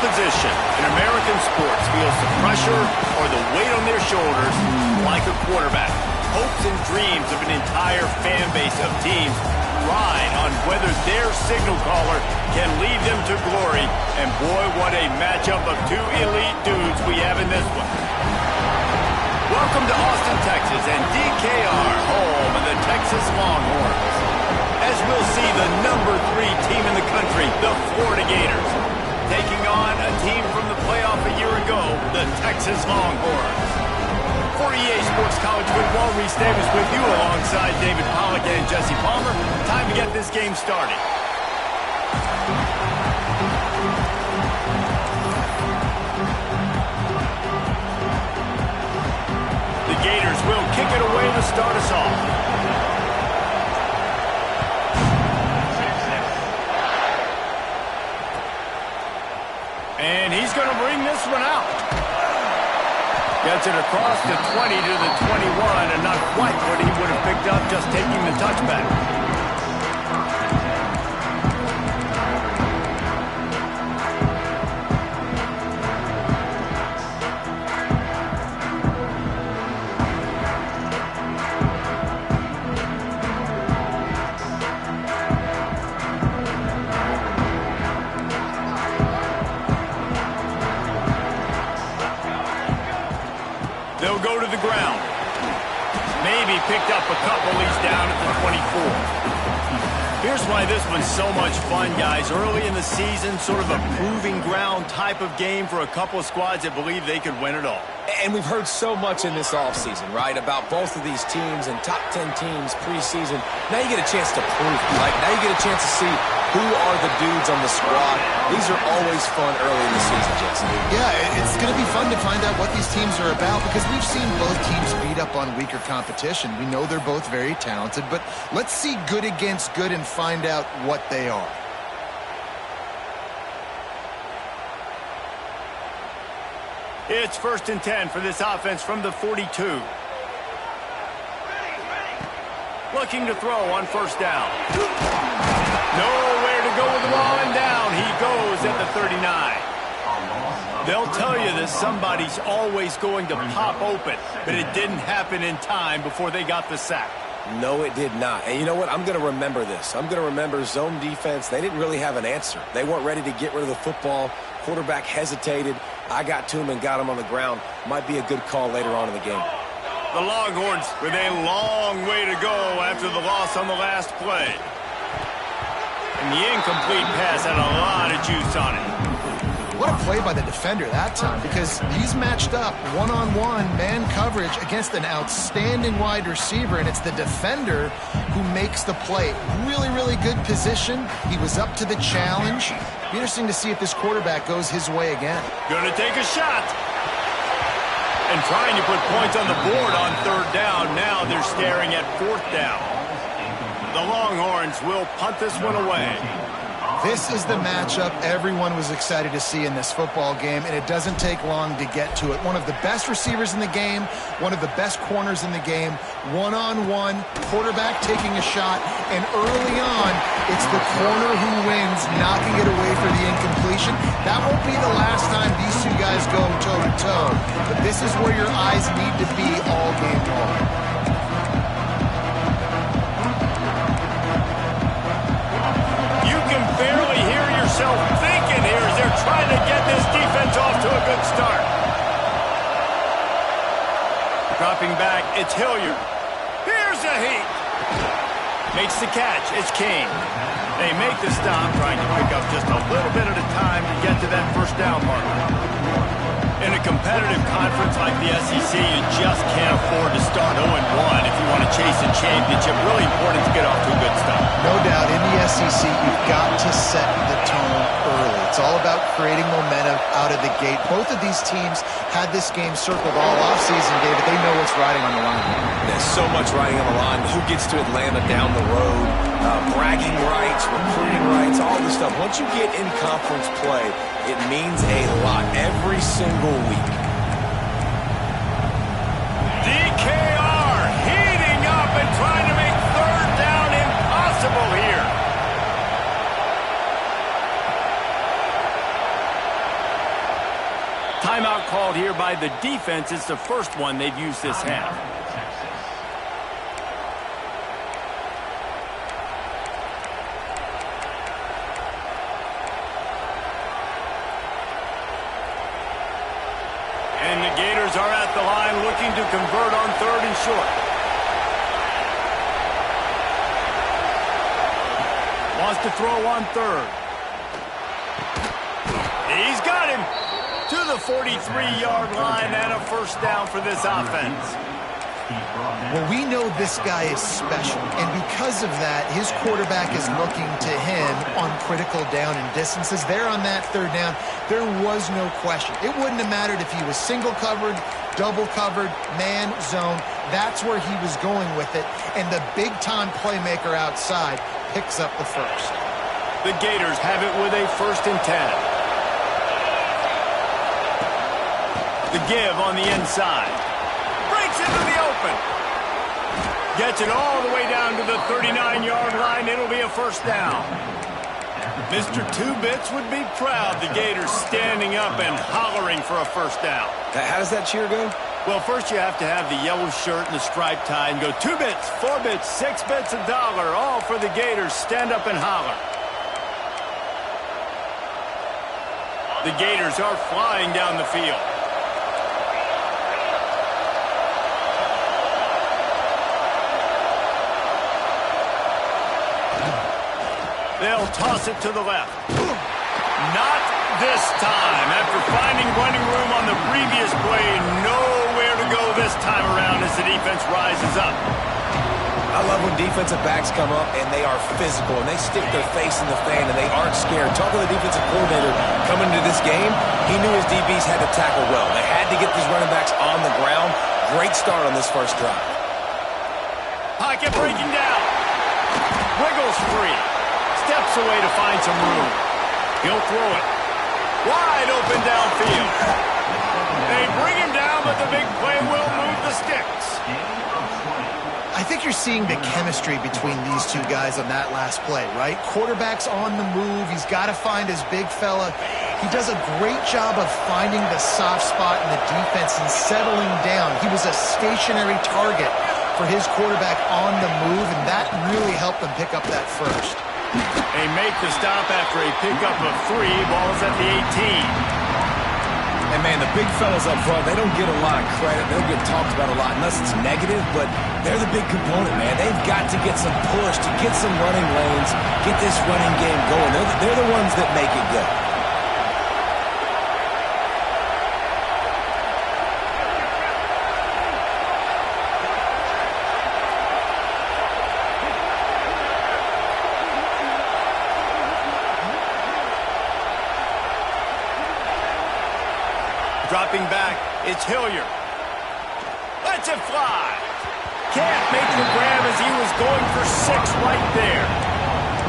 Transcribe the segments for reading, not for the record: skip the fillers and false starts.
position in American sports feels the pressure or the weight on their shoulders like a quarterback. Hopes and dreams of an entire fan base of teams ride on whether their signal caller can lead them to glory. And boy, what a matchup of two elite dudes we have in this one. Welcome to Austin, Texas, and DKR, home of the Texas Longhorns. As we'll see the number 3 team in the country, the Florida Gators, taking on a team from the playoff a year ago, the Texas Longhorns. For EA Sports College Football, Reese Davis with you alongside David Pollack and Jesse Palmer. Time to get this game started. The Gators will kick it away to start us off. And he's going to bring this one out. Gets it across the 20 to the 21, and not quite what he would have picked up just taking the touchback. They'll go to the ground. Maybe picked up a couple. He's down at the 24. Here's why this one's so much fun, guys. Early in the season, sort of a proving ground type of game for a couple of squads that believe they could win it all. And we've heard so much in this offseason, right, about both of these teams and top 10 teams preseason. Now you get a chance to prove it, right? Now you get a chance to see who are the dudes on the squad. These are always fun early in the season, Jesse. Yeah, it's going to be fun to find out what these teams are about because we've seen both teams beat up on weaker competition. We know they're both very talented, but let's see good against good and find out what they are. It's 1st and 10 for this offense from the 42. Looking to throw on 1st down. Nowhere to go with the ball, and down he goes at the 39. They'll tell you that somebody's always going to pop open, but it didn't happen in time before they got the sack. No, it did not. And you know what? I'm going to remember this. I'm going to remember zone defense. They didn't really have an answer. They weren't ready to get rid of the football. Quarterback hesitated. I got to him and got him on the ground. Might be a good call later on in the game. The Longhorns with a long way to go after the loss on the last play. And the incomplete pass had a lot of juice on it. What a play by the defender that time because he's matched up one-on-one man coverage against an outstanding wide receiver, and it's the defender who makes the play. Really, really good position. He was up to the challenge. Be interesting to see if this quarterback goes his way again. Going to take a shot. And trying to put points on the board on 3rd down. Now they're staring at 4th down. The Longhorns will punt this one away. This is the matchup everyone was excited to see in this football game, and it doesn't take long to get to it. One of the best receivers in the game, one of the best corners in the game, one-on-one, quarterback taking a shot, and early on, it's the corner who wins, knocking it away for the incompletion. That won't be the last time these two guys go toe-to-toe, but this is where your eyes need to be all game long. Barely hear yourself thinking here as they're trying to get this defense off to a good start. Dropping back, it's Hilliard. Here's a heat. Makes the catch, it's King. They make the stop, trying to pick up just a little bit at a time to get to that 1st down marker. In a competitive conference like the SEC, you just can't afford to start 0-1 if you want to chase a championship. Really important to get off to a good start. No doubt, in the SEC, you've got to set the tone early. It's all about creating momentum out of the gate. Both of these teams had this game circled all offseason, David. They know what's riding on the line. There's so much riding on the line. Who gets to Atlanta down the road? Bragging rights, recruiting rights, all this stuff. Once you get in conference play, it means a lot every single week. DKR heating up and trying to make 3rd down impossible here. timeout called here by the defense. It's the first one they've used this half. And the Gators are at the line looking to convert on 3rd and short. Wants to throw on 3rd. He's got him to the 43-yard line and a first down for this offense. Well, we know this guy is special, and because of that, his quarterback is looking to him on critical down and distances. There on that 3rd down, there was no question. It wouldn't have mattered if he was single covered, double covered, man, zone. That's where he was going with it, and the big-time playmaker outside picks up the first. The Gators have it with a 1st and 10. The give on the inside. Breaks into the open. Gets it all the way down to the 39-yard line. It'll be a first down. Mr. Two Bits would be proud. The Gators standing up and hollering for a first down. How does that cheer go? Well, first you have to have the yellow shirt and the striped tie and go 2 bits, 4 bits, 6 bits, $1, all for the Gators. Stand up and holler. The Gators are flying down the field. They'll toss it to the left. Not this time. After finding running room on the previous play, nowhere to go this time around as the defense rises up. I love when defensive backs come up and they are physical and they stick their face in the fan and they aren't scared. Talk to the defensive coordinator coming into this game. He knew his DBs had to tackle well. They had to get these running backs on the ground. Great start on this first drive. Pocket breaking down. Wiggles free. Steps away to find some room. He'll throw it. Wide open downfield. They bring him down, but the big play will move the sticks. I think you're seeing the chemistry between these two guys on that last play, right? Quarterback's on the move. He's got to find his big fella. He does a great job of finding the soft spot in the defense and settling down. He was a stationary target for his quarterback on the move, and that really helped them pick up that first. They make the stop after a pickup of 3. Ball's at the 18. And, man, the big fellas up front, they don't get a lot of credit. They don't get talked about a lot unless it's negative, but they're the big component, man. They've got to get some push, to get some running lanes, get this running game going. They're the ones that make it go. Dropping back, it's Hilliard. Lets it fly. Can't make the grab as he was going for 6 right there.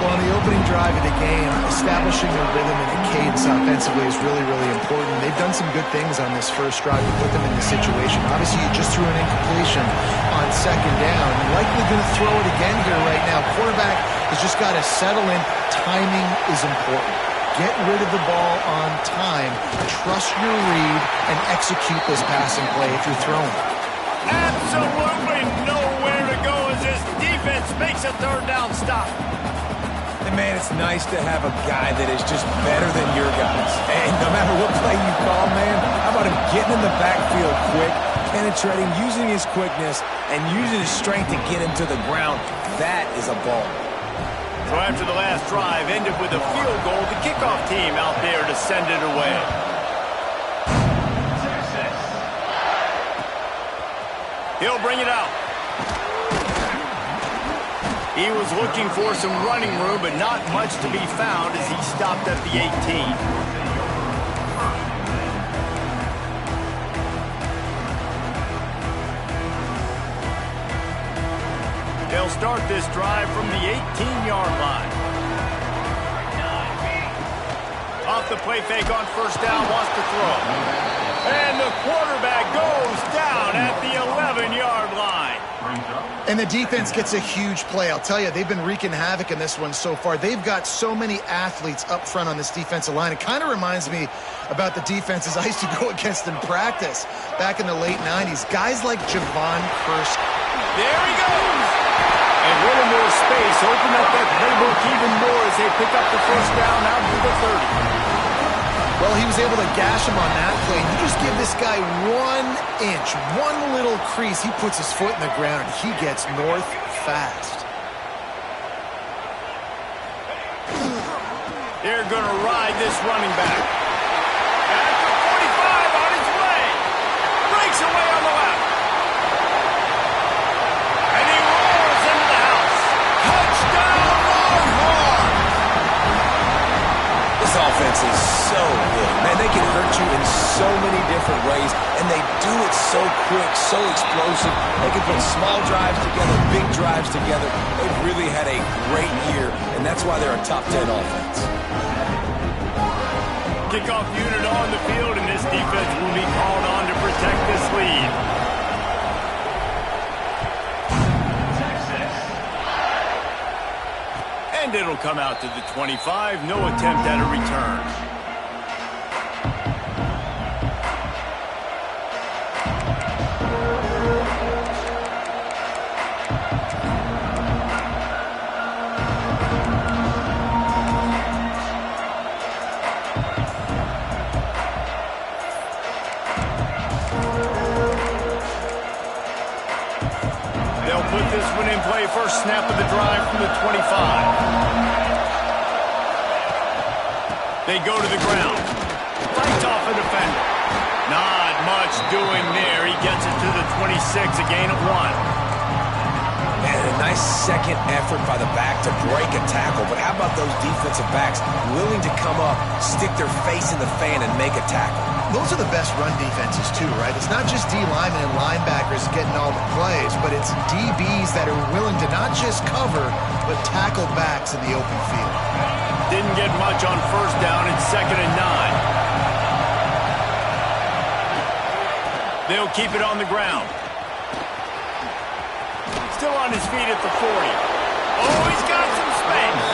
Well, on the opening drive of the game, establishing a rhythm and a cadence offensively is really, really important. They've done some good things on this first drive to put them in the situation. Obviously, you just threw an incompletion on 2nd down. You're likely going to throw it again here right now. Quarterback has just got to settle in. Timing is important. Get rid of the ball on time, trust your read, and execute this passing play if you're throwing. Absolutely nowhere to go as this defense makes a 3rd down stop. And, man, it's nice to have a guy that is just better than your guys. And no matter what play you call, man, how about him getting in the backfield quick, penetrating, using his quickness, and using his strength to get him to the ground. That is a ball. So after the last drive ended with a field goal, the kickoff team out there to send it away. He'll bring it out. He was looking for some running room, but not much to be found as he stopped at the 18. They'll start this drive from the 18-yard line. Off the play fake on 1st down, wants to throw. And the quarterback goes down at the 11-yard line. And the defense gets a huge play. I'll tell you, they've been wreaking havoc in this one so far. They've got so many athletes up front on this defensive line. It kind of reminds me about the defenses I used to go against in practice back in the late 90s. Guys like Javon Curse. There he goes! And a little more space. Open up that playbook even more as they pick up the first down out to the 30. Well, he was able to gash him on that play. You just give this guy 1 inch, one little crease. He puts his foot in the ground, and he gets north fast. They're going to ride this running back. At the 45 on his way. Breaks away on the left. And he rolls into the house. Touchdown, Longhorn! This offense is so good. Man, they can hurt you in so many different ways, and they do it so quick, so explosive. They can put small drives together, big drives together. They've really had a great year, and that's why they're a top 10 offense. Kickoff unit on the field, and this defense will be called on to protect this lead. And it'll come out to the 25. No attempt at a return. Put this one in play. First snap of the drive from the 25. They go to the ground. Fights off a defender. Not much doing there. He gets it to the 26, a gain of 1. Man, a nice second effort by the back to break a tackle. But how about those defensive backs willing to come up, stick their face in the fan, and make a tackle? Those are the best run defenses, too, right? It's not just D linemen and linebackers getting all the plays, but it's DBs that are willing to not just cover, but tackle backs in the open field. Didn't get much on first down. It's 2nd and 9. They'll keep it on the ground. Still on his feet at the 40. Oh, he's got some space.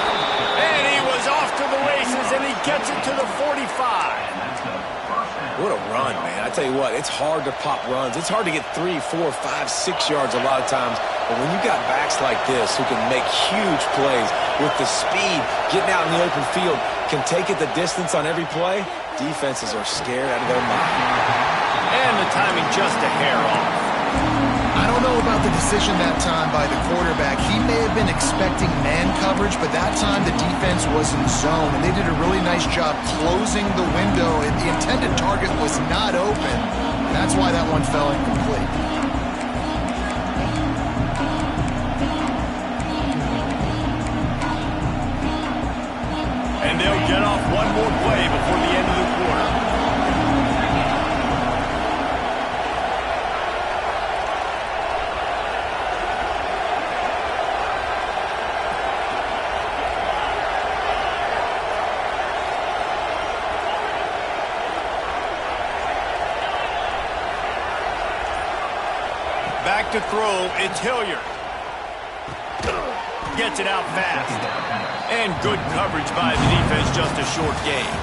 And he was off to the races, and he gets it to the 45. What a run, man. I tell you what, it's hard to pop runs. It's hard to get 3, 4, 5, 6 yards a lot of times. But when you got backs like this who can make huge plays with the speed, getting out in the open field, can take it the distance on every play, defenses are scared out of their mind. And the timing just a hair off. I don't know about the decision that time by the quarterback. He may have been expecting man coverage, but that time the defense was in zone, and they did a really nice job closing the window. The intended target was not open. That's why that one fell incomplete. And they'll get off one more play before the end of the quarter. Back to throw, it's Hilliard. Gets it out fast. And good coverage by the defense, just a short game.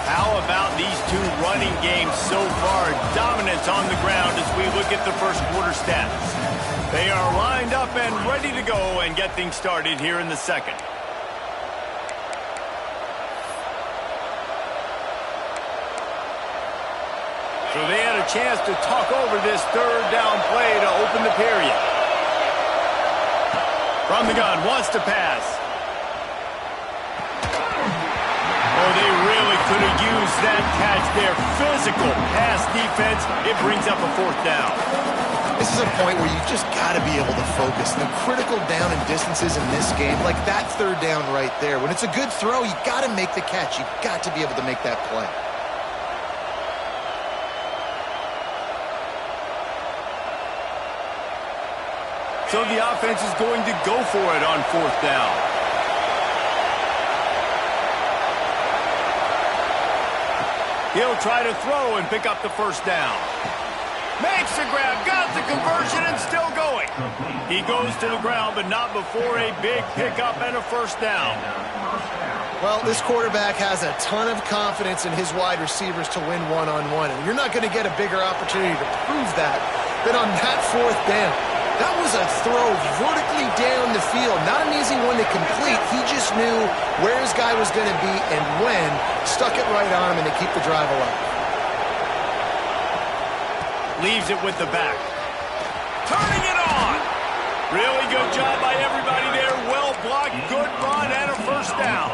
How about these two running games so far? Dominance on the ground as we look at the first quarter stats. They are lined up and ready to go and get things started here in the second. So they had a chance to talk over this third down play to open the period. From the gun, wants to pass. Oh, they really could have used that catch there. Physical pass defense. It brings up a 4th down. This is a point where you just got to be able to focus. The critical down and distances in this game, like that third down right there. When it's a good throw, you got to make the catch. You got to be able to make that play. So the offense is going to go for it on 4th down. He'll try to throw and pick up the first down. Makes the grab, got the conversion, and still going. He goes to the ground, but not before a big pickup and a first down. Well, this quarterback has a ton of confidence in his wide receivers to win one-on-one, and you're not going to get a bigger opportunity to prove that than on that fourth down. That was a throw vertically down the field. Not an easy one to complete. He just knew where his guy was going to be and when, stuck it right on him, and to keep the drive alive. Leaves it with the back. Turning it on. Really good job by everybody there. Well blocked, good run, and a first down.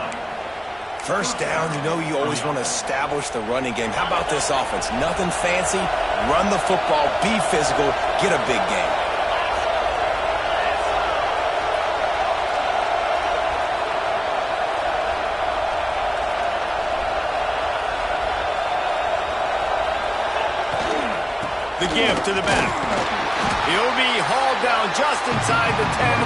First down, you know you always want to establish the running game. How about this offense? Nothing fancy. Run the football, be physical, get a big game. The give to the back. He'll be hauled down just inside the 10.